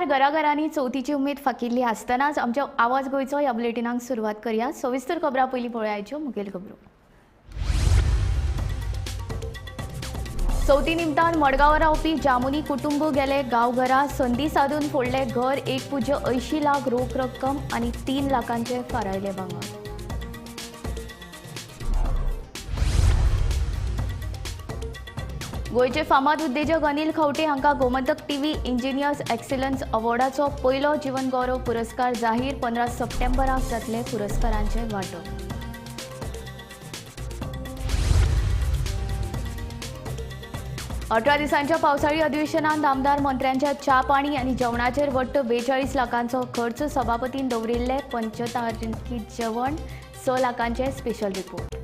वेळार घराघरांनी चवथीची उमेद फाकिल्ली आसतनाच आमच्या आवाज गोयचो ह्या बुलेटिनाक सुरवात करूया। सविस्तर खबरां पयलीं पळोवयाच्यो मुखेल खबरो। चवथी निमतान मडगांव रावपी जामुनी कुटुंब गेले गांवघरा संदी साधून फोडले घर 1.80 लाख रोख रक्कम आणि 3 लाखांचे फारायले भांगर। गोयचे फामाद उद्देजक अनिल खवटे हांकां गोमंतक टीव्ही इंजिनियर्स एक्सलन्स अवॉर्डाचो पयलो जीवन गौरव पुरस्कार जाहीर। 15 सप्टेंबराक जातले पुरस्कारांचे वांटप। अठरा दिसांच्या पावसाळी अधिवेशनात आमदार मंत्र्यांच्या च्या पाणी आणि जेवणाचेर वट्ट 42 लाखांचो खर्च। सभापतीन दवरिल्ले पंचतारांकीत जेवण 6 लाखांचे स्पेशल रिपोर्ट।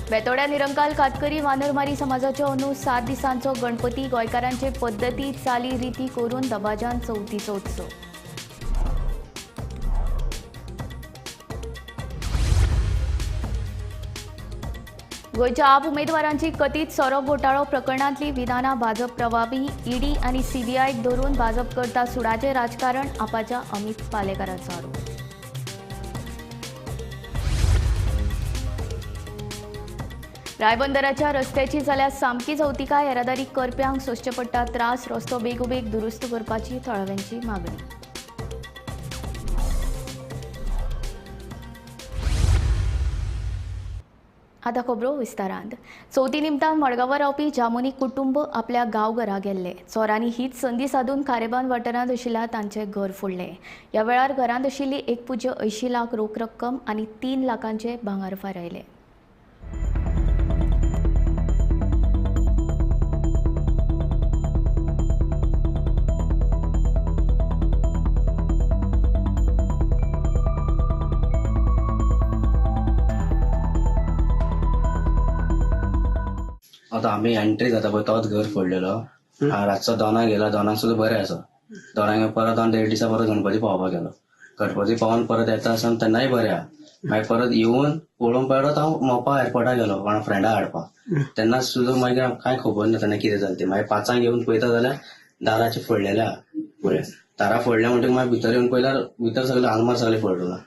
बेतोड्या निरंकाल कातकरी वानरमारी समाजाचो अंदू 7 दिसांचो गणपती। गोंयकारांचे पद्दती चाली रिती करून दबाजान चवथीचो उत्सव। गोंयच्या आप उमेदवारांची कथीत सोरो घोटाळो प्रकरणांतली विधानां भाजप प्रभावी। ईडी आनी सीबीआयक धरून भाजप करता सुडाचें राजकारण। आपाच्या अमित पालेकरांचो आरोप। रायबंदराच्या रस्त्याची जाल्यार सामकी चवथिकाय। येरादारी करप्यांक सोंसचे पडटा त्रास। रस्तो बेगोबेग दुरुस्त करपाची थळाव्यांची मागणी। आतां खबरो विस्तारांत। चवथी निमतान मडगांवां रावपी जामुनी कुटुंब आपल्या गांवघरा गेल्ले। चोरांनी हीच संदी साधून खारेबांद वाठारांत आशिल्ल्या तांचे घर फोडलें। ह्या वेळार घरांत आशिल्ली 1.80 लाख रोख रक्कम आनी 3 लाखांचे भांगर फारायले। आता आम्ही एंट्री जाता पळय तोच घर फोडलेलो। रातचो दोनाक गेलो, दोनाक सुद्दां बरें आसा। दोनाक परत हांव 1.5 दिसा परत गणपती पावपाक गेलो। गणपती पावन परत येता आसतना तेन्नाय बरें आहा। मागीर परत येवन पळोवन परत हांव मोपा एअरपोर्टाक गेलो कोणा फ्रेंडा हाडपाक। तेन्ना सुद्दां मागीर कांय खबर ना तेन्ना कितें जालें तें। मागीर 5 येवन पळयता जाल्यार दाराचे फोडलेले आहा। पळय दारा फोडल्या म्हणटकीर मागीर भितर येवन पळयल्यार भितर सगळे आलमार सगळे फोडलेलो।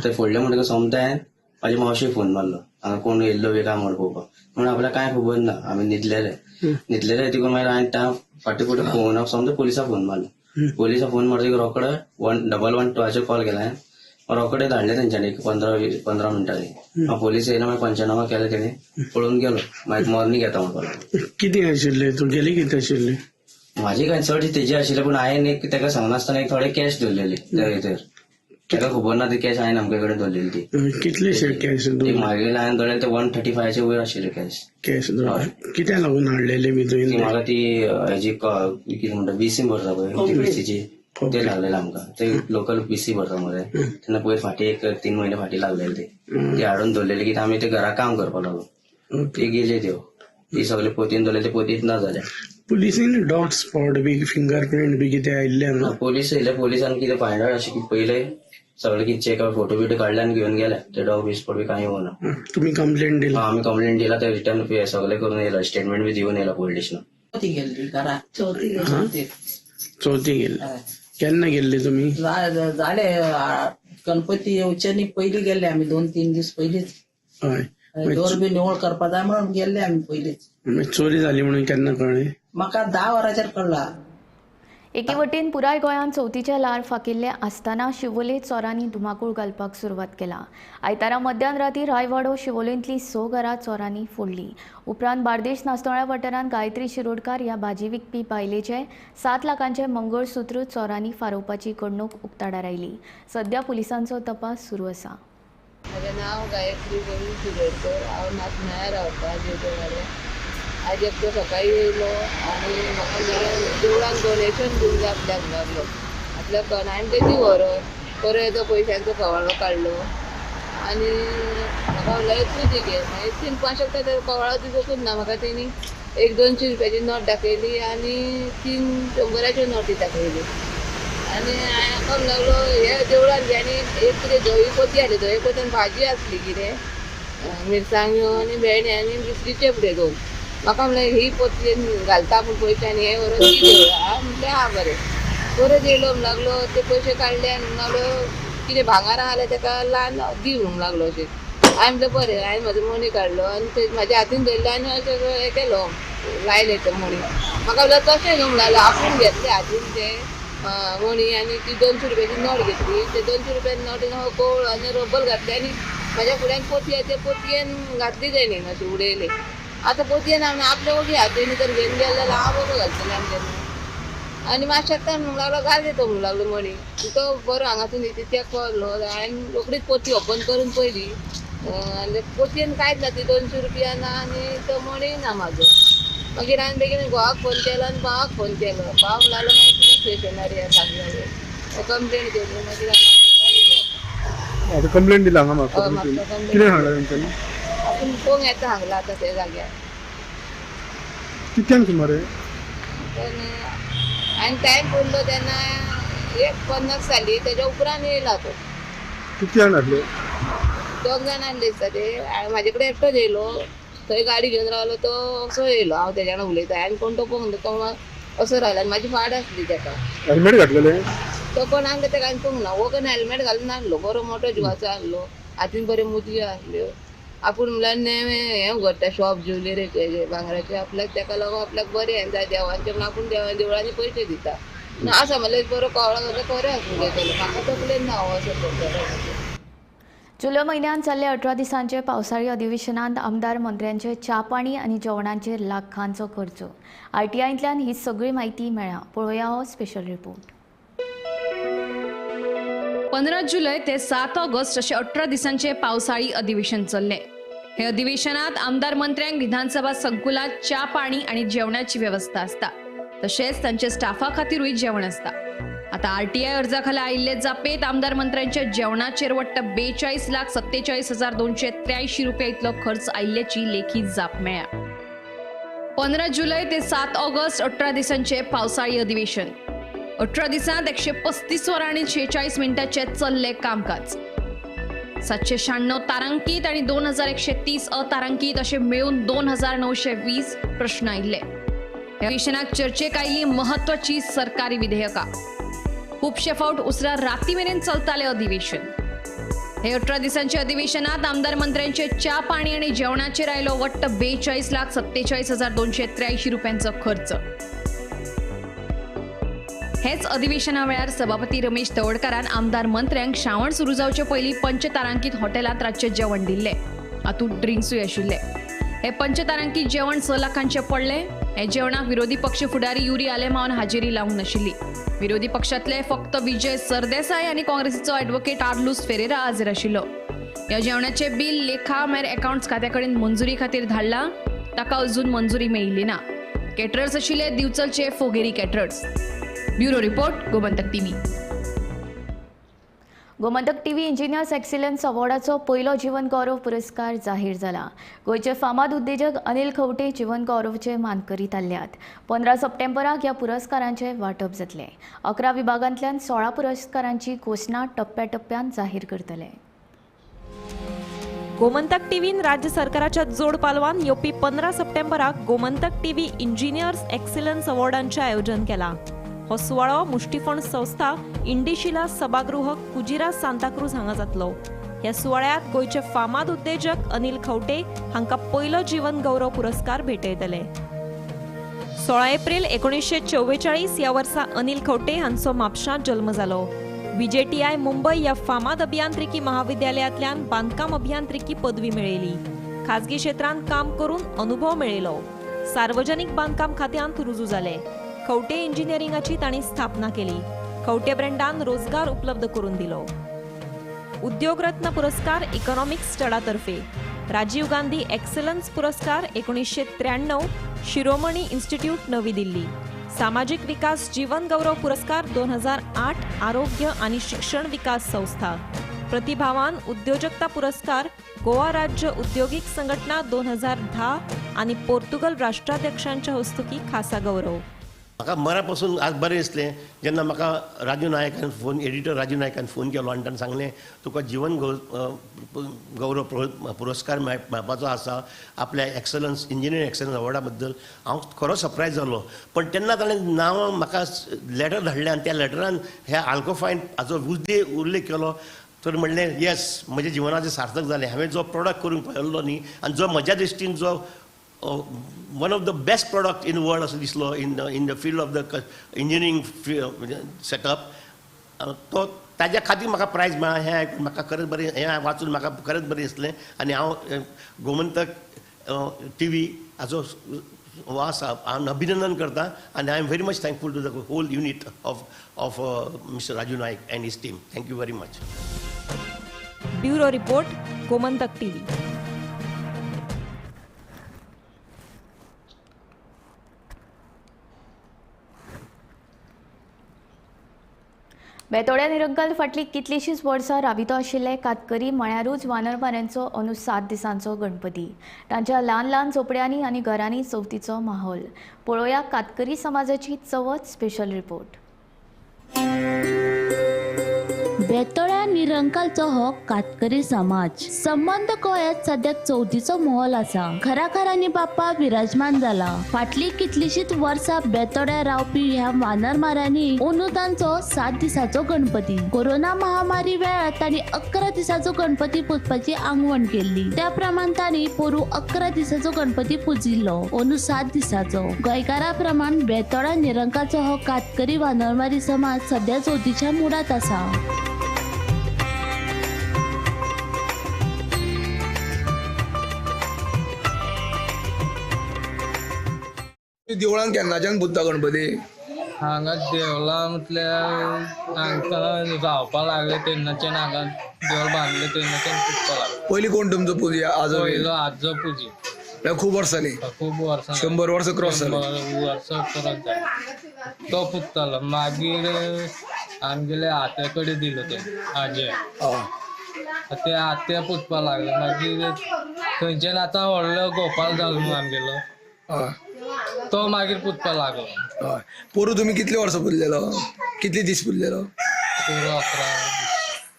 ते फोडले म्हणटकीर सोमतें म्हाजी मावशीक फोन मारलो, हांगा कोण येयल्लो बी काय म्हण पळोवपाक। म्हणून आपल्याक कांय खबर ना, आमी न्हिदलेले तिकून मागीर हांवें त्या फाटी फुटी फोन समजा पुलिसाक फोन मारलो। पुलिसाक फोन मारतकीर रोकडे 112 कॉल केला। रोकडे धाडले तेंच्यांनी 15 मिनटांनी। पोलीस येयला मागीर पंचनामा केले तेणी पळोवन गेलो। मागीर मॉर्निंग येता म्हणपाक कितें आशिल्लें तुगेली कितें आशिल्लें? म्हाजी कांय चड तेजी आशिल्लें पूण हांवें एक तेका सांगनासतना एक थोडे कॅश दवरलेली तर तेका खबर ना ती कॅश हांवें आमचे कडेन दवरलेली ती। कितलेशे कॅश? मागीर हांवें दवरलेले ते 135चे वयर आशिल्ले कॅश। कित्या लागून हाडलेले बी तुवें? म्हाका ती हेजी कितें म्हणटा बीसी भरता पळय बीसीची ते लागलेले आमकां। ते लोकल बीसी भरता मरे तेन्ना पयर फाटी एक 3 म्हयने फाटी लागलेले ते हाडून दवरलेले कित्याक आमी ते घरा काम करपाक लागलो। ते गेले त्यो ती सगळे पोतयेन दवरले ते पोतयेत ना जाले। पुलिसीन डॉग स्पॉट बी फिंगरप्रिंट बी कितें आयिल्ले ना? पोलीस येयले, पोलिसान कितें फायंड आउट अशें की पयले सगळे कितें चेक फोटो बिटो काडले आनी घेवन गेले। ते डॉग बिस्पॉट बी कांय येवना। तुम्ही कंप्लेंट दिला? आमी कंप्लेंट दिला, ते रिटर्न सगळे करून येयला, स्टेटमेंट बी दिवन येयला पोलीस स्टेशनाक। चवथी गेल्ली। केन्ना गेल्ले तुमी? झाले गणपती येवचे न्ही पयली गेल्ले आमी 2-3 दीस पयलीच। हय दोर बी निवळ करपा जाय म्हणून गेल्ले आमी पयलीच। चोरी जाली म्हणून केन्ना कळ्ळें? म्हाका 10 वरांचेर कळला। एके वटेन पुराय गोंयांत चवथीचे लार फाकिल्ले आसतना शिवोले चोरांनी धुमाकूळ घालपाक सुरवात केला। आयतारा मध्यान राती रायवाडो शिवोलेंतली 6 घरां चोरांनी फोडली। उपरांत बार्देश नास्तोळ्या वाठारांत गायत्री शिरोडकार ह्या भाजी विकपी बायलेचे 7 लाखांचे मंगळसूत्र चोरांनी फारोवपाची घडणूक उक्ताडार आयली। सध्या पुलिसांचो तपास सुरू आसा। म्हजें नांव गायत्री गोविंद शिरोडकर। हांव नाचण्यार रावतां देवळाडे। आज एकटो सकाळी येयलो आनी म्हाका देवळान डोनेशन दिवंक जाय आपल्याक मारलो। आपल्याक हांवें तेजी व्हरोन परत पयशांचो कवाळो काडलो आनी म्हाका म्हणल्यार इतली ती घे। मागीर 3-5 शकता तर कवाळो दिवंकूच ना म्हाका। तेणी एक 200 रुपयाची नोट दाखयली आनी 3 100ची नोटी दाखयली आनी हांवें म्हाका लागलो हे देवळान घे आनी एक कितें धवी पोती आसली, धवी पोत्यान भाजी आसली कितें मिरसांग्यो आनी भेंडे आनी बिस्कीट चेपडे 2 म्हाका म्हणलें ही पोतयेन घालता पूण पयशे आनी हे व्हरून दी हांव म्हणलें हा बरें परत येयलो म्हणून लागलो ते पयशे काडले आनी म्हणून लागलो कितें भांगर आसलें तेका ल्हान दी म्हणून लागलो अशें हांवें म्हणलें बरें हांवें म्हाजो मणी काडलो आनी ते म्हाज्या हातीन धरलो आनी अशें हें केलो लायले ते मणी म्हाका म्हणलें तशें न्हू म्हणून लागलो आपूण घेतले हातीन ते मणी आनी ती 200 रुपयाची नोट घेतली ते 200 रुपयाची नोटीन हांव कोळ आनी रब्बल घातले आनी म्हाज्या फुड्यान पोतये ते पोतयेन घातली तेणीन अशें उडयले आतां पोतयेन हांवें आपल्या ओगी हातीन जर घेवन गेले जाल्यार हांव बरो घालतलें आनी तेन्ना आनी मातशें शकता म्हणून लागलो घाल देतो म्हणून लागलो मणी तो बरो हांगासून येते ते कळलो हांवें रोखडीच पोती ओपन करून पयली आनी पोतयेन कांयच ना ती 200 रुपया ना आनी तो मणी ना म्हाजो मागीर हांवें बेगीन घोवाक फोन केलो आनी भावाक फोन केलो भाव म्हणून लागलो मागीर स्टेशनरी सांगलें कंप्लेन केली मागीर आता कंप्लेंट दिला हांगा म्हाका कंप्लेन कितें सांगला तेंच्यांनी आपूण पळोवंक येता हांगला आतां ते जाग्यार कितल्यांक सुमारे हांवें टायम पडलो तेन्ना 1:50 जाली तेज्या उपरांत येयला तो कितले जाण आसले 2 जाण आसले दिसता ते म्हाजे कडेन एकटोच येयलो थंय गाडी घेवन रावलो तो असो येयलो हांव तेज्या वांगडा उलयता हांवें कोण तो पळोवंक तो असो रावलो आनी म्हाजी फाट आसली ताका हेल्मेट घातलेले तो कोण हांवें ताका हांवें पळोवंक ना हो कोण हेल्मेट घालून नासलो बरो मोठो जिवाचो आसलो हातीन बऱ्यो मुदयो आसल्यो आपूण म्हणल्यार नेवें हें उगडटा शॉप ज्युवलरीक हेजे भांगराचे आपल्याक तेका लागून आपल्याक बरें हें जाय देवाचें म्हणून आपूण देवळांनी पयशे दिता आसा म्हणल्यार बरो कवळो जाल्यार खरें आसूं घेतलो म्हाका तकलेन ना हो असो करतलो जुलै महिन्यात जाल्ल्या 18 दिसांचे पावसाळी अधिवेशनात आमदार मंत्र्यांचे च्या पाणी आणि जेवणाचेर लाखांचो खर्च आरटीआयंतल्यान ही सगळी माहिती मेळ्ळा पळोवया हो स्पेशल रिपोर्ट 15 जुलै ते 7 ऑगस्ट असे 18 दिसांचे पावसाळी अधिवेशन चल्ले हे अधिवेशनात आमदार मंत्र्यांक विधानसभा संकुलात च्या पाणी आणि जेवणाची व्यवस्था असता तसेच तांचे स्टाफा खातीरूय जेवण असता आता आरटीआय अर्जाखाला आयिल्ले जापेत आमदार मंत्र्यांच्या जेवणाचेर वट्ट 42,47,283 रुपया इतलो खर्च आयिल्ल्याची लेखी जाप मेळ्ळ्या 15 जुलै ते 7 ऑगस्ट 18 दिसांचे पावसाळी अधिवेशन 18 दिसांत 135 वरां आणि 46 मिनिटांचे चल्ले कामकाज 796 तारांकीत आणि 2130 अतारांकीत असे मिळून 2920 प्रश्न आयिल्ले ह्या अधिवेशनाक चर्चेक आयिल्ली महत्वाची सरकारी विधेयकां खुबशे फावट उसरा राती मेरेन चलताले अधिवेशन हे 18 दिसांच्या अधिवेशनात आमदार मंत्र्यांचे च्या पाणी आणि जेवणाचेर आयलो वट्ट 42,47,283 रुपयांचो खर्च हेच अधिवेशना वेळार सभापती रमेश तवडकारान आमदार मंत्र्यांक श्रावण सुरू जावचे पयलीं पंचतारांकीत हॉटेलांत रातचे जेवण दिल्ले हातूंत ड्रिंक्सूय आशिल्ले हे पंचतारांकीत जेवण 6 लाखांचे पडले हे जेवणाक विरोधी पक्ष फुडारी युरी आलेमावन हाजेरी लावंक नाशिल्ली विरोधी पक्षातले फक्त विजय सरदेसाय आणि काँग्रेसीचो ॲडव्होकेट कार्लोस फेरेरा हाजीर आशिल्लो ह्या जेवणाचे बिल लेखा मेर अकाउंट्स खात्या कडेन मंजुरी खातीर धाडला ताका अजून मंजुरी मेळिल्ली ना कॅटरर्स आशिल्ले दिवचलचे फोगेरी caterers bureau report Gomantak TV Gomantak TV engineers excellence अवॉर्डाचो पयलो जीवन गौरव पुरस्कार जाहीर जाला गोयचे फामाद उद्देजक अनिल खवटे जीवन गौरवचे मानकरी थारल्यात 15 सप्टेंबराक ह्या पुरस्कारांचे वांटप जातले 11 विभागांतल्यान 16 पुरस्कारांची घोषणा टप्प्याटप्प्यान जाहीर करतले गोमंतक टीव्हीन राज्य सरकाराच्या जोड पालवान येवपी 15 सप्टेंबराक गोमंतक टीव्ही इंजिनियर्स एक्सिलन्स अवॉर्डांचे आयोजन केला हो सुवाळो मुष्टिफोंड संस्था इंडिशिला सभागृह कुजिरा सांताक्रूज हांगा जातलो ह्या सुवाळ्यात गोयचे फामाद उद्देजक अनिल खवटे हांकां पयलो जीवन गौरव पुरस्कार भेटयतले 16 एप्रिल 1944 ह्या वर्सा अनिल खवटे हांचो म्हापशांत जल्म जालो बीजेटीआय मुंबय ह्या फामाद अभियांत्रिकी महाविद्यालयांतल्यान बांदकाम अभियांत्रिकी पदवी मेळयली खाजगी क्षेत्रांत काम करून अनुभव मेळयलो सार्वजनीक बांदकाम खात्यांत रुजू जाले खवटे इंजिनियरिंगाची तांणी स्थापना केली खवटे ब्रँडान रोजगार उपलब्ध करून दिलो उद्योग रत्न पुरस्कार इकॉनॉमिक्स स्टडातर्फे राजीव गांधी एक्सलन्स पुरस्कार 1993 शिरोमणी इन्स्टिट्यूट नवी दिल्ली सामाजिक विकास जीवन गौरव पुरस्कार 2008 आरोग्य आणि शिक्षण विकास संस्था प्रतिभावान उद्योजकता पुरस्कार गोवा राज्य उद्योगिक संघटना 2010 आणि पोर्तुगल राष्ट्राध्यक्षांच्या हस्तुकी खासा गौरव म्हाका मरा पासून आज बरें दिसलें जेन्ना म्हाका राजू नायकान फोन एडिटर राजू नायकान फोन केलो आनी ताणें सांगलें तुका जीवन गौरव पुरस्कार मेळपाचो आसा आपल्या एक्सलन्स इंजिनियरींग एक्सलन्स अवॉर्डा बद्दल हांव खरो सरप्रायज जालो पण तेन्ना ताणें नांव म्हाका लेटर धाडलें आनी त्या लेटरान ह्या आल्कोफायन हाचो उल्लेख केलो तर म्हणलें येस म्हज्या जिवनाचें सार्थक जालें हांवें जो प्रॉडक्ट करूंक पळयल्लो न्ही आनी जो म्हज्या दृश्टीन जो one of the best product in world असो दिसलो in the field of the engineering setup तो ताज्या खातीर म्हाका प्रायज मेळ्ळा हें म्हाका खरेंच बरें हें वाचून म्हाका खरेंच बरें दिसलें आनी हांव गोमंतक TV हाचो हो आसा हांव अभिनंदन करता आनी I am very much thankful to the whole unit of mister Raju Naik and his team thank you very much. Bureau report, Gomantak TV. बेतोड्या निरंकाल फाटली कितलींशींच वर्सां राबितो आशिल्ले कातकरी म्हळ्यारूच वानरमाऱ्यांचो अंदू 7 दिसांचो गणपती. तांच्या ल्हान ल्हान झोपड्यांनी आनी घरांनी चवथीचो माहोल. पळोवया कातकरी समाजाची चवथ स्पेशल रिपोर्ट. बेतोड्या निरंकालचो हो कातकरी समाज. संबंध गोंयांत सद्याक चवथीचो मोहोल आसा. घराघरांनी बाप्पा विराजमान जाला. फाटली कितलींशींच वर्सां बेतोड्या रावपी ह्या वानरमाऱ्यांनी अंदू तांचो 7 दिसाचो गणपती. कोरोना महामारी वेळार तांणी 11 दिसाचो गणपती पुजपाची आंगवण केल्ली. त्या प्रमाण तांणी पोरू 11 दिसाचो गणपती पुजिल्लो. अंदू 7 दिसाचो. गोंयकारा प्रमाण बेतोड्या निरंकालचो हो कातकरी वानरमारी समाज सध्या चवथीच्या मुडात आसा. देवळान केन्नाच्यान पुजता गणपती? हांगा देवळां म्हटल्यार हांगा रावपा लागले तेन्नाच्यान हांगा देवळ बांदले तेन्नाच्यान पुजपा लागले. पयलीं कोण तुमचो पुजया? आजो पयलो आजो पुजी खूब वर्सांनी, खूब वर्सां 100 वर्स क्रॉस जाली. वर्सां परत जाली तो पुजतालो. मागीर आमगेले आत्या कडेन दिलो ते आजे ते आत्या पुजपा लागले. मागीर थंयच्यान आतां व्हडलो गोपाल जालो न्हू आमगेलो तो मागीर पुजपा लागलो. पोरू तुमी कितले वर्सां पुजलेलो? कितले दीस पुजलेलो? पोरू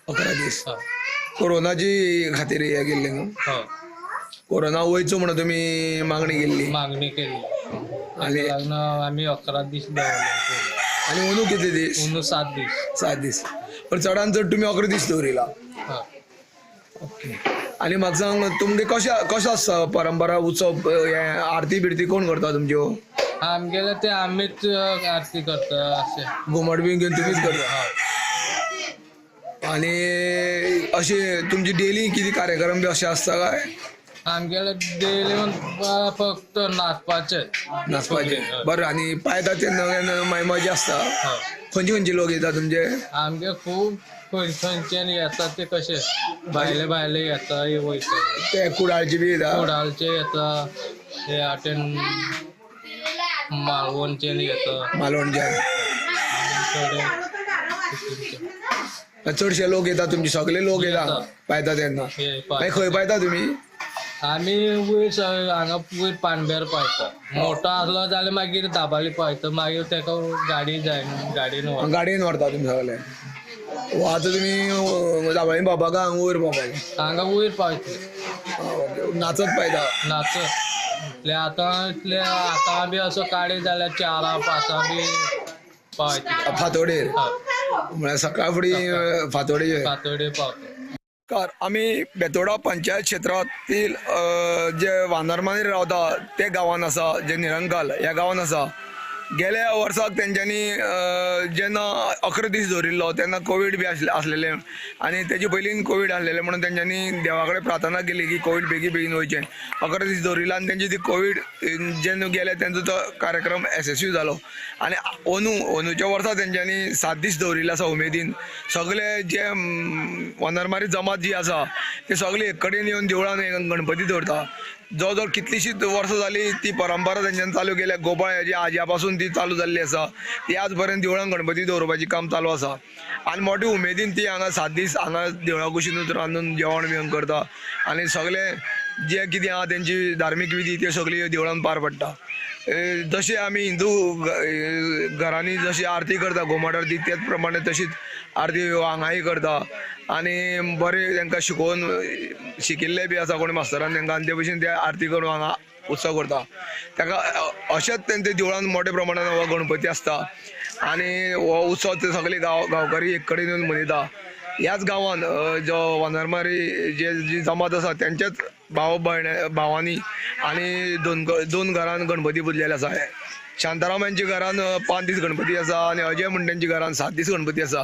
11 दीस. कोरोनाची खातीर हे गेल्ले न्हू? कोरोना वयचो म्हणून तुमी मागणी केल्ली आनी आमी 11 दीस दवरले. आनी अंदू कितले दीस? अंदू 7 दीस. 7 दीस. पण चडान चड तुमी 11 दीस दवरिला. ओके. आनी म्हाका सांग तुमगे कशें आसता परंपरा उत्सव आरती बिरती कोण करता तुमच्यो? आमगेले ते आमीच आरती करता अशें घुमट बी घेवन तुमीच करता. आनी अशें तुमची डेली कितें कार्यक्रम बी अशें आसता काय? आमगेले डेली फक्त नाचपाचे. बरें. आनी पायता तेन्ना मागीर मजा आसता. खंयचे लोक येता तुमचे? आमगे खूब खंयच्यान येता ते कशे भायले येता वयता. ते कुडाळचे बी येता? कुडाळचे येता. हे आटेन मालवणच्यान येता. मालवणच्यान चडशे लोक येता तुमचे? सगळे लोक येता पायता तेन्ना? मागीर खंय पायता तुमी? आमी वयर हांगा वयर पाणब्यार पायता. मोठो आसलो जाल्यार मागीर दाबाली पायता. मागीर तेका गाडी जाय गाडयेन व्हरता तुमी सगळे? आतां तुमी दाबाळी बाबाक हांगा वयर पावपाक? हांगा वयर पावयतले. नाचत पायता? नाचत आतां बी असो काडे जाल्यार 4-5 बी पावयतले. फातोडेर म्हळ्यार सकाळ फुडें फातोडे पावता. आमी बेतोडा पंचायत क्षेत्रातील जे वानरमारी रावता ते गांवान आसा, जे निरंकाल ह्या गांवान आसा. गेल्या वर्साक तेंच्यांनी जेन्ना 11 दीस दवरिल्लो तेन्ना कोवीड बी आसलेले आनी तेजे पयलीं कोवीड आसलेले म्हणून तेंच्यांनी देवा कडेन प्रार्थना केली की कोवीड बेगीन वयचें. 11 दीस दवरिल्लो आनी तेंची ती कोवीड जेन्ना गेले तेंचो तो कार्यक्रम यशस्वी जालो. आनी अंदूच्या वर्सा तेंच्यांनी 7 दीस दवरिल्ले आसा उमेदीन. सगळे जे वानरमारी जमात जी आसा ते सगळे एक कडेन येवन देवळान गणपती दवरता. जवळ जवळ कितलीशींच वर्सां जाली ती परंपरा तेंच्यान चालू केल्या. गोपाळ हेजी आज्या पासून ती चालू जाल्ली आसा. ती आज पर्यंत देवळान गणपती दवरपाची काम चालू आसा. आनी मोठे उमेदीन ती हांगा 7 दीस हांगा देवळा कुशीनूच रांदून जेवण बिवण करता. आनी सगळे जे कितें आहा तेंची धार्मीक विधी त्यो सगळ्यो देवळान पार पडटा. जशी आमी हिंदू घरांनी जशी आरती करता घुमट आरती तेच प्रमाणे तशीच आरती हांगाय करता आनी बरें तांकां शिकिल्ले बी आसा कोणी मास्तरान तांकां आनी ते भशेन ते आरती करून हांगा उत्सव करता ताका अशेंच तेंचे देवळान मोठ्या प्रमाणान हो गणपती आसता आनी हो उत्सव ते सगळे गांवकारी एक कडेन येवन मनयता. ह्याच गांवान जो वांदरमारी जी जमात आसा तेंच्याच भावांनी आनी दोन घरान गणपती पुजलेले आसा. शांताराम यांच्या घरान 5 दीस गणपती आसा आनी अजय म्हणटांच्या घरान 7 दीस गणपती आसा.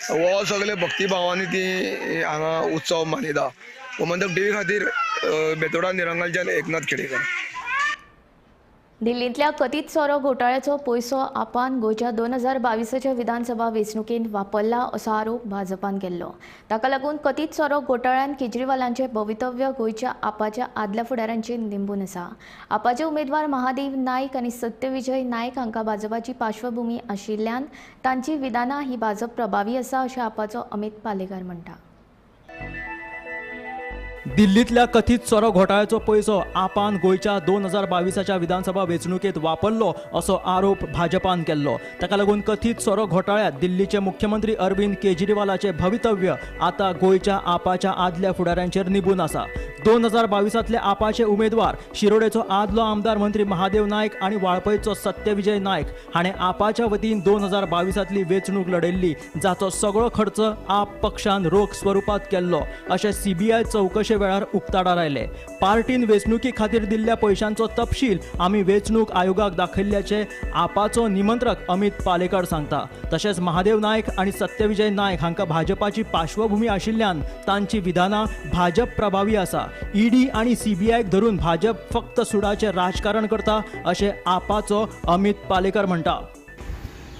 हो सगळे भक्तिभावांनी ती हांगा उत्सव मनयता. गोमंतक टीव्ही खातीर बेतोडा निरंगालच्यान एकनाथ खेडेकर. दिल्लींतल्या कथीत सोरो घोटाळ्याचो पयसो आपान गोंयच्या 2022च्या विधानसभा वेंचणुकेंत वापरला असो आरोप भाजपान केल्लो. ताका लागून कथीत सोरो घोटाळ्यान केजरीवालांचें भवितव्य गोंयच्या आपाच्या आदल्या फुडाऱ्यांचेर निंबून आसा. आपाचे उमेदवार महादेव नायक आनी सत्यविजय नायक हांकां भाजपाची पार्श्वभूमी आशिल्ल्यान तांची विधानां ही भाजप प्रभावी आसा अशें आपाचो अमित पालेकर म्हणटा. दिल्लीतल्या कथीत सोरो घोटाळ्याचो पयसो आपान गोंयच्या 2022च्या विधानसभा वेंचणुकेंत वापरलो असो आरोप भाजपान केल्लो. ताका लागून कथीत सोरो घोटाळ्यांत दिल्लीचे मुख्यमंत्री अरविंद केजरीवालाचे भवितव्य आता गोंयच्या आपाच्या आदल्या फुडाऱ्यांचेर निबून आसा. 2022तले आपाचे उमेदवार शिरोडेचो आदलो आमदार मंत्री महादेव नायक आनी वाळपयचो सत्यविजय नायक हाणें आपाच्या वतीन 2022तली वेंचणूक लढयल्ली, जाचो सगळो खर्च आप पक्षान रोख स्वरुपात केल्लो अशें सीबीआय चौकशे वेळार उक्ताडार आयले. पार्टीन वेंचणुकी खातीर दिल्ल्या पयशांचो तपशील आमी वेंचणूक आयोगाक दाखयल्ल्याचे आपाचो निमंत्रक अमित पालेकर सांगता. तशेंच महादेव नायक आनी सत्यविजय नायक हांकां भाजपाची पार्श्वभूमी आशिल्ल्यान तांची विधानां भाजप प्रभावी आसा. ईडी आनी सीबीआयक धरून भाजप फक्त सुडाचें राजकारण करता अशें आपाचो अमित पालेकर म्हणटा.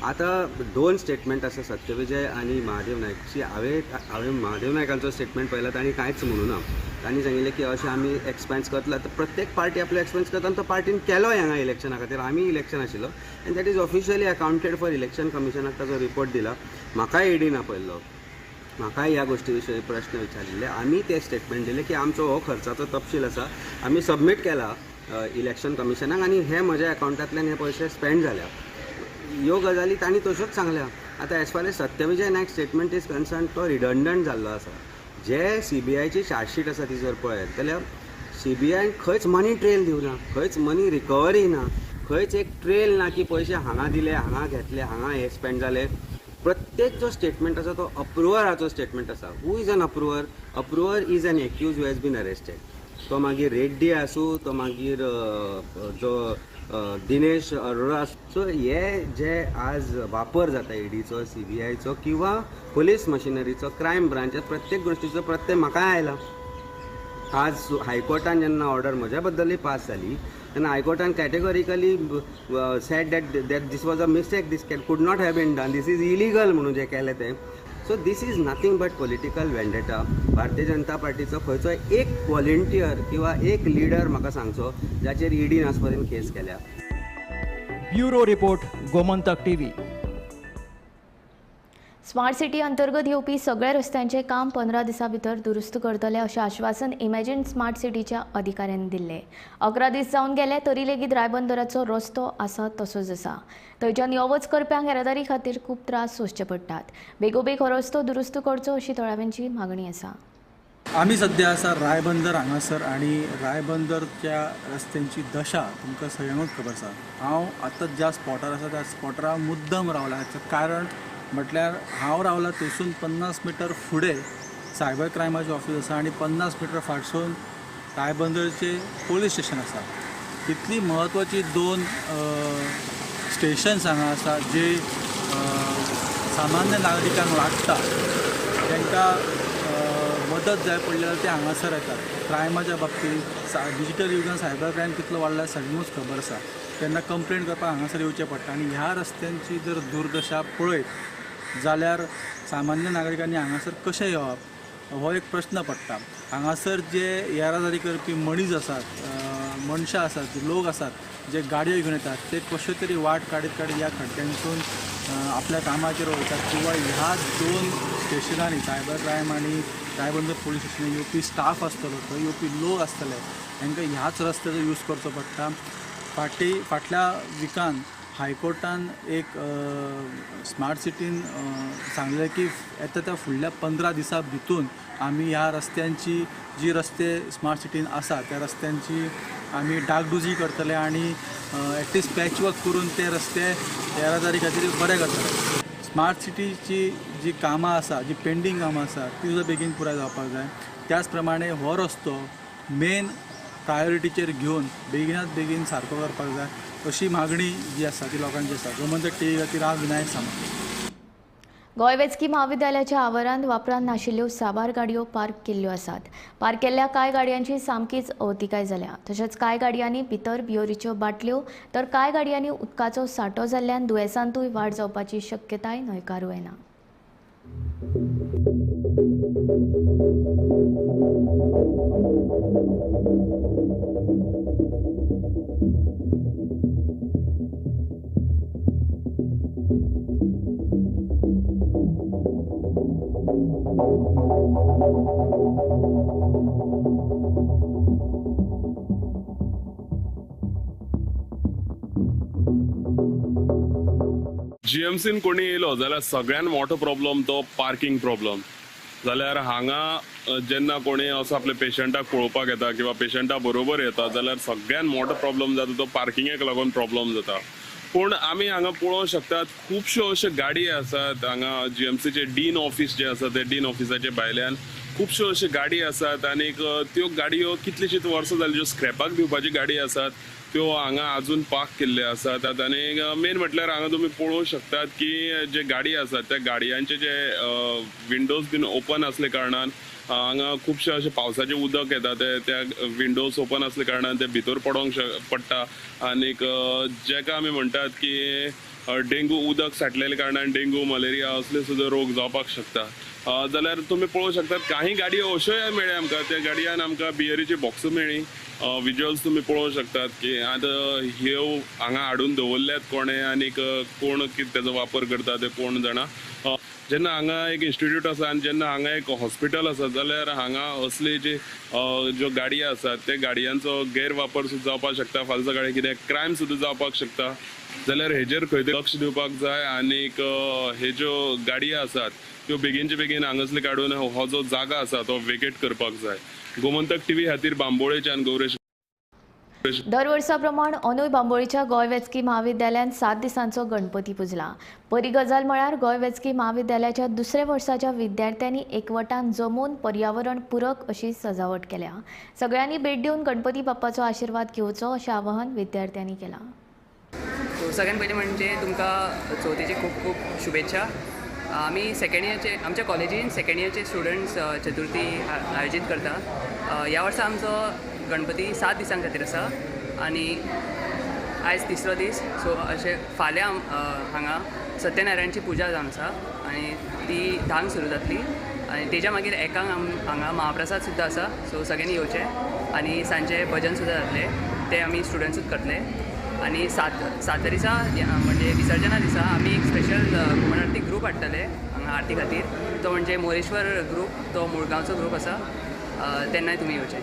आता 2 स्टेटमेंट आसा सत्यविजय आनी महादेव नायकची. हांवें महादेव नायकांचो स्टेटमेंट पळयला, तांणी कांयच म्हणूं ना. तांणी सांगिल्लें की अशें आमी एक्सपेन्स करतला. तर प्रत्येक पार्टी आपलो एक्सपेन्स करता आनी तो पार्टीन केलोय हांगा इलेक्शना खातीर. आमी इलेक्शन आशिल्लो आनी that is officially accounted for. Election कमिशनाक ताचो रिपोर्ट दिला. म्हाकाय ईडीन आपयल्लो, म्हाकाय ह्या गोष्टी विशयी प्रश्न विचारिल्ले. आमी ते स्टेटमेंट दिले की आमचो हो खर्चाचो तपशील आसा, आमी सबमीट केला इलेक्शन कमिशनाक आनी हे म्हज्या अकाउंटांतल्यान हे पयशे स्पेंड जाल्या. ह्यो गजाली तांणी तश्योच सांगल्या. आतां as far as Satyavijay Nayak statement is concern तो रिडंडंट जाल्लो आसा. जे सीबीआयची चार्जशीट आसा ती जर पळयत जाल्यार सीबीआयन खंयच मनी ट्रेल दिवना, खंयच मनी रिकवरी ना, खंयच एक ट्रेल ना की पयशे हांगा दिले, हांगा घेतले, हांगा हे स्पेंड जाले. प्रत्येक जो स्टेटमेंट आसा तो अप्रुवराचो स्टेटमेंट आसा. Who is an approver? Approver is an accused who has been arrested. तो मागीर रेड्डी आसूं, तो मागीर जो दिनेश अरोरा. सो हे जे आज वापर जाता ईडीचो, सीबीआयचो किंवा पुलीस मशिनरीचो, क्रायम ब्रांच, प्रत्येक गोष्टीचो प्रत्यय म्हाकाय आयला. आज हायकोर्टान जेन्ना ऑर्डर म्हज्या बद्दलूय पास जाली तेन्ना हायकोर्टान categorically said that this was a mistake, this could not have been done, this is illegal म्हणून जे केलें तें. So this is nothing but political vendetta. भारतीय जनता पार्टीचो खंयचो एक व्हॉलंटियर किंवा एक लिडर म्हाका सांगचो जाचेर ईडीन आज पर्यंत केस केल्या. Bureau report, Gomantak TV. Smart city अंतर्गत येवपी सगळ्या रस्त्यांचे काम 15 दिसां भितर दुरुस्त करतले अशें आश्वासन इमॅजिन स्मार्ट सिटीच्या अधिकाऱ्यांनी दिल्लें. 11 दीस जावन गेले तरी लेगीत रायबंदराचो रस्तो आसा तसोच आसा. थंयच्यान यो वच करप्यांक येरादारी खातीर खूब त्रास सोंसचे पडटात. बेगोबेग हो रस्तो दुरुस्त करचो अशी थळाव्यांची मागणी आसा. आमी सध्या आसा रायबंदर हांगासर आनी रायबंदरच्या रस्त्यांची दशा तुमकां सगळ्यांकूच खबर आसा. हांव आतां ज्या स्पॉटार आसा त्या स्पॉटार मुद्दम रावला. हाचें कारण म्हटल्यार हांव रावला थंयसून 50 मिटर फुडें सायबर क्रायमाचें ऑफिस आसा आनी 50 मिटर फाटसून रायबंदरचें पोलीस स्टेशन आसा. इतली म्हत्वाची 2 स्टेशन्स हांगा आसा जे सामान्य नागरिकांक लागता. तांकां मदत जाय पडल्यार ते हांगासर येतात. क्रायमाच्या बाबतींत डिजिटल युगान सायबर क्रायम कितलो वाडला सगळ्यांकूच खबर आसा. तेन्ना कंप्लेंट करपाक हांगासर येवचें पडटा आनी ह्या रस्त्यांची जर दुर्दशा पळयत जाल्यार सामान्य नागरिकांनी हांगासर कशें येवप हो एक प्रश्न पडटा. हांगासर जे येरादारी करपी मनीस आसात, मनशां आसात, लोक आसात जे गाडयो घेवन येतात ते कशे तरी वाट काडीत ह्या खड्ड्यांतून आपल्या कामाचेर वयतात किंवा ह्या 2 स्टेशनांनी सायबर क्रायम आनी रायबंदर पुलीस स्टेशनांनी येवपी स्टाफ आसतलो, थंय येवपी लोक आसतले, तांकां ह्याच रस्त्याचो यूज करचो पडटा. फाटल्या विकान हायकोर्टान एक स्मार्ट सिटीन सांगलें की येता त्या फुडल्या 15 दिसां भितून आमी ह्या रस्त्यांची जी रस्ते स्मार्ट सिटीन आसा त्या रस्त्यांची आमी डागडुजी करतले आनी एटलिस्ट पॅच वर्क करून ते रस्ते येरादारी खातीर बरे करतले. स्मार्ट सिटीची जी कामां आसा, जी पेंडींग कामां आसा ती सुद्दां बेगीन पुराय जावपाक जाय. त्याच प्रमाणे हो रस्तो मेन प्रायोरिटीचेर घेवन बेगिनात बेगीन सारको करपाक जाय अशी मागणी जी आसा ती लोकांची आसा. गोमंतक टीव्ही खातीर हांव विनायक सामंत. गोंय वैजकी महाविद्यालयाच्या आवारांत वापरान नाशिल्ल्यो साबार गाडयो पार्क केल्ल्यो आसात. पार्क केल्ल्या कांय गाडयांची सामकीच अवतिकाय जाल्या. तशेंच कांय गाडयांनी भितर बियोरीच्यो बाटल्यो तर कांय गाडयांनी उदकाचो सांठो जाल्ल्यान दुयेंसांतूय वाड जावपाची शक्यताय न्हयकारूं येना. GMCन कोणी येयलो जाल्यार सगळ्यान मोठो प्रॉब्लम तो पार्किंग प्रॉब्लम. जाल्यार हांगा जेन्ना कोणी असो आपल्या पेशंटाक पळोवपाक येता किंवा पेशंटा बरोबर येता जाल्यार सगळ्यान मोठो प्रॉब्लम जाता तो पार्किंगेक लागून प्रॉब्लम जाता. पूण आमी हांगा पळोवंक शकतात खुबश्यो अश्यो गाडी आसात. हांगा GMCचे डीन ऑफिस जे आसा ते डीन ऑफिसाचे भायल्यान खुबश्यो अश्यो गाडी आसात आनी त्यो गाडयो कितलीशींच वर्सां जाली ज्यो स्क्रॅपाक दिवपाची गाडी आसात त्यो हांगा आजून पार्क केल्ले आसात. आनी मेन म्हटल्यार हांगा तुमी पळोवंक शकतात की जे गाडी आसात त्या गाडयांचे जे विंडोज बीन ओपन असले कारणान हांगा खुबशे अशें पावसाचें उदक येता ते त्या विंडोज ओपन असले कारणान ते भितर पडोंक पडटा. आनीक जेका आमी म्हणटात की डेंगू उदक साठलेल्या कारणान डेंगू मलेरिया असले सुद्दां रोग जावपाक शकता. जाल्यार तुमी पळोवंक शकतात काही गाडयो अश्योय मेळ्ळ्या आमकां. त्या गाडयान आमकां बियरीची बॉक्स मेळ्ळी. विज्युअल्स तुमी पळोवंक शकतात की आतां ह्यो हांगा हाडून दवरल्यात कोणे आनीक कोण तेजो वापर करता ते कोण जाणा. जेन्ना हांगा एक इन्स्टिट्यूट आसा आनी जेन्ना हांगा एक हॉस्पिटल आसा जाल्यार हांगा असले ज्यो गाडयो आसात त्या गाडयांचो गैरवापर सुद्दां जावपाक शकता. फाल्यां सकाळी कितें क्रायम सुद्दां जावपाक शकता. जाल्यार हेजेर खंय तरी लक्ष दिवपाक जाय आनीक हे ज्यो गाडयो आसात त्यो बेगीनचे बेगीन हांगासले काडून हो जो जागा आसा तो वेकेट करपाक जाय. गोमंतक टीव्ही खातीर बांबोळेच्यान गौरेश. दर वर्सा प्रमाण अंदूय बांबोळीच्या गोंय वैजकी महाविद्यालयात 7 दिसांचो गणपती पुजला. बरी गजाल म्हळ्यार गोंय वैजकी महाविद्यालयाच्या दुसऱ्या वर्साच्या विद्यार्थ्यांनी एकवटान जमून पर्यावरण पूरक अशी सजावट केल्या. सगळ्यांनी भेट दिवन गणपती बाप्पाचो आशीर्वाद घेवचो अशें आवाहन विद्यार्थ्यांनी केलां. सगळ्यात पयलीं म्हणजे तुमकां चवथीची खूब खूब शुभेच्छा. आमी सेकंड इयरचे आमच्या कॉलेजीन सेकंड इयरचे स्टुडंट्स चतुर्थी आयोजीत करता. ह्या वर्सा आमचो गणपती 7 दिसां खातीर आसा आनी आयज तिसरो दीस. सो अशें फाल्यां हांगा सत्यनारायणची पुजा जावन आसा आनी ती 10 सुरू जातली आनी तेच्या मागीर 1 हांगा महाप्रसाद सुद्दां आसा. सो सगळ्यांनी येवचें आनी सांजे भजन सुद्दां जातले ते आमी स्टुडंट्सूच करतले. आनी 7 दिसा म्हणजे विसर्जना दिसा आमी एक स्पेशल घुमट आरती ग्रूप हाडटले हांगा आरती खातीर. तो म्हणजे मोरेश्वर ग्रूप, तो मुळगांवचो ग्रूप आसा. तेन्नाय तुमी येवचें.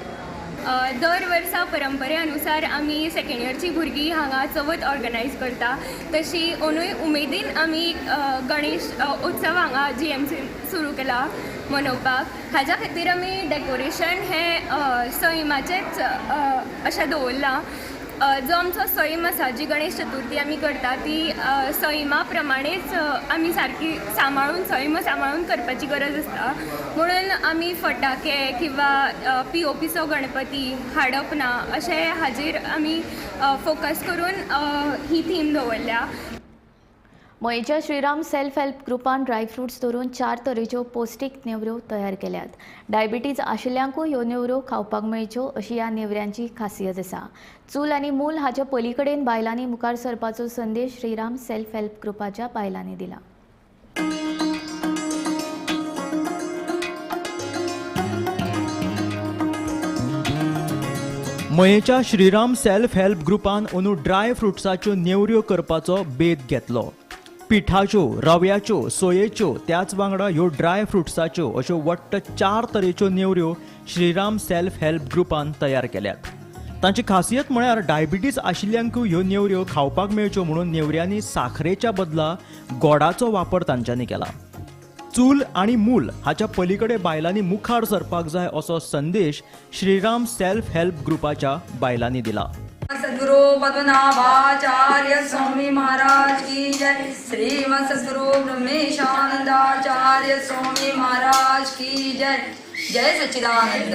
दर वर्सा परंपरेनुसार आमी सेकंड इयरची भुरगीं हांगा चवथ ऑर्गनायज करता. तशी अंदूय उमेदीन आमी गणेश उत्सव हांगा GMC सुरू केला मनोवपाक. हाज्या खातीर आमी डेकोरेशन हें सैमाचेंच अशें दवरलां. जो आमचो सैम आसा, जी गणेश चतुर्थी आमी करता ती सैमा प्रमाणेच आमी सारकी सांबाळून सैम सांबाळून करपाची गरज आसता. म्हणून आमी फटाके किंवा POPचो गणपती हाडप ना अशें हाजेर आमी फोकस करून ही थीम दवरल्या. मयेच्या श्रीराम सेल्फ हेल्प ग्रुपान ड्रायफ्रुट्स धरून 4 तरेच्यो पौष्टीक नेवऱ्यो तयार केल्यात. डायबिटीज आशिल्ल्यांकूय ह्यो नेवऱ्यो खावपाक मेळच्यो अशी ह्या नेवऱ्यांची खासियत आसा. चूल आनी मूल हाचे पलीकडेन बायलांनी मुखार सरपाचो संदेश श्रीराम सेल्फ हेल्प ग्रुपाच्या बायलांनी दिला. मयेच्या श्रीराम सेल्फ हेल्प ग्रुपान अंदू ड्राय फ्रुट्साच्यो नेवऱ्यो करपाचो बेत घेतलो. पिठाच्यो, रव्याच्यो, सोयेच्यो त्याच वांगडा ह्यो ड्राय फ्रुट्साच्यो अश्यो वट्ट 4 तरेच्यो नेवऱ्यो श्रीराम सेल्फ हेल्प ग्रुपान तयार केल्यात. तांची खासियत म्हळ्यार डायबिटीज आशिल्ल्यांकूय ह्यो नेवऱ्यो खावपाक मेळच्यो म्हणून नेवऱ्यांनी साखरेच्या बदला गोडाचो वापर तांच्यांनी केला. चूल आणि मूल हाच्या पलीकडे बायलांनी मुखार सरपाक जाय असो संदेश श्रीराम सेल्फ हेल्प ग्रुपाच्या बायलांनी दिला. सद्गुरु पद्मनाभाचार्य स्वामी महाराज की जय. श्रीमद सद्गुरु ब्रह्मेशानंदाचार्य स्वामी महाराज की जय. जय सच्चिदानंद.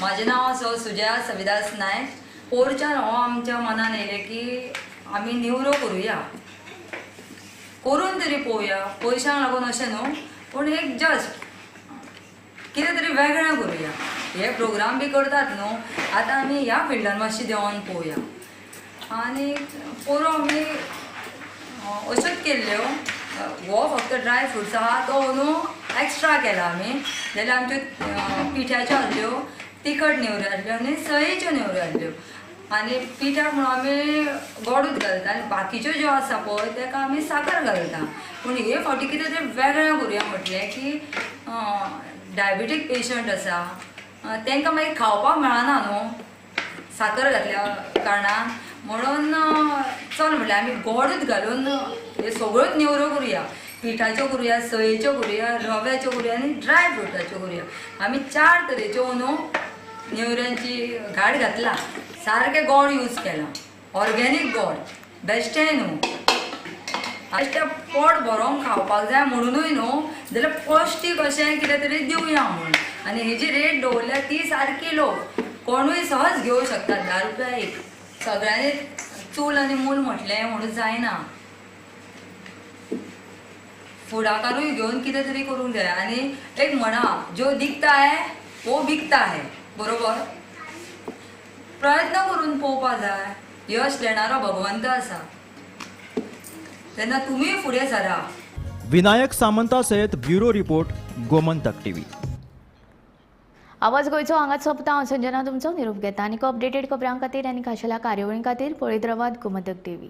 माझे नाव सुजया सविदास नायक. पोरच्यान आमच्या मनान येयलें की आमी निवरो करूया, करून तरी पळोवया. पयशांक लागून अशें न्हू, पूण एक जस्ट कितें तरी वेगळें करूया. हे प्रोग्राम बी करतात न्हू, आतां आमी ह्या फिल्डान मातशी देंवन पळोवया. आनी पोरो आमी अश्योच केल्ल्यो. हो फक्त ड्राय फ्रुट्स आहा तो न्हू एक्स्ट्रा केला आमी. जाल्यार आमच्यो पिठ्याच्यो आहल्यो, तिखट नेवऱ्यो आहल्यो आनी सयेच्यो नेवऱ्यो आहल्यो. आनी पिठाक म्हणून आमी गोडूच घालता आनी बाकीच्यो ज्यो आसा पळय ताका आमी साकर घालता. पूण हे फावटी कितें तरी वेगळें करूया म्हटलें की डायबिटीक पेशंट आसा तांकां मागीर खावपाक मेळना न्हू साकर घातल्या कारणान. म्हणून चल म्हटलें आमी गोडूच घालून हे सगळ्योच नेवऱ्यो करूया. पिठाच्यो करूया, सयेच्यो करूया, रव्याच्यो करूया आनी ड्राय फ्रुटाच्यो करूया. आमी 4 तरेच्यो न्हू नेवऱ्यांची घाट घातला. सारके गोड यूज केला, ऑर्गेनीक गोड, बेश्टें न्हू. बेश्टें पोट भरोंक खावपाक जाय म्हणूनय न्हू, जाल्यार पौश्टीक अशें कितें तरी दिवया म्हणून. आनी हेजी रेट दवरल्या ती सारकी लो, कोणूय सहज घेवंक शकता. 10 रुपया एक. सगळ्यांनी चूल आनी मूल म्हटलें म्हणून जायना. फुडाकारूय घेवन कितें तरी करूंक जाय. आनी एक म्हणा, जो दिखता है वो बिकता है, बरोबर. प्रयत्न करून पळोवपा जाय. यश देणारो भगवंत आसा, तेन्ना तुमी फुडें सरा. विनायक सामंता सयत ब्युरो रिपोर्ट, गोमंतक टीव्ही. आवाज गोंयचो हांगाच सोंपता. हांव संजना तुमचो निरोप घेता. आनी अपडेटेड खबरां खातीर आनी खाशेल्या कार्यावळीं खातीर पळयत रावात गोमंतक टीव्ही.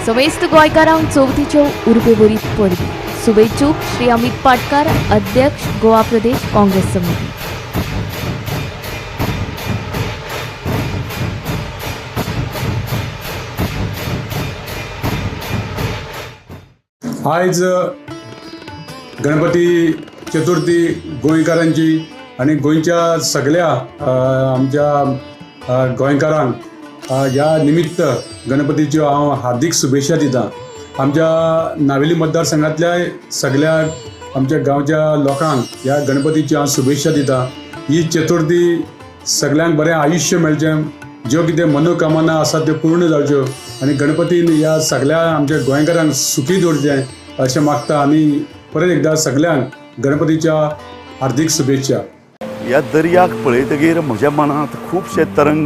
समेस्त गोंयकारांक चवथीच्यो उर्बेभरीत परबी. शुभेच्छूक श्री अमित पाटकार, अध्यक्ष गोवा प्रदेश काँग्रेस समिती. आयज गणपती चतुर्थी गोंयकारांची आनी गोंयच्या सगळ्या आमच्या गोंयकारांक ह्या निमित्त गणपतीच्यो हांव हार्दिक शुभेच्छा दितां. आमच्या नावेली मतदारसंघातल्या सगळ्या आमच्या गांवच्या लोकांक ह्या गणपतीची हांव शुभेच्छा दितां. ही चतुर्थी सगळ्यांक बरें आयुश्य मेळचें, ज्यो कितें मनोकामना आसा त्यो पूर्ण जावच्यो आनी गणपतीन ह्या सगळ्या आमच्या गोंयकारांक सुखी दवरचें अशें मागता. आनी परत एकदां सगळ्यांक गणपतीच्या हार्दिक शुभेच्छा. ह्या दर्याक पळयतकीर म्हज्या मनांत खुबशे तरंग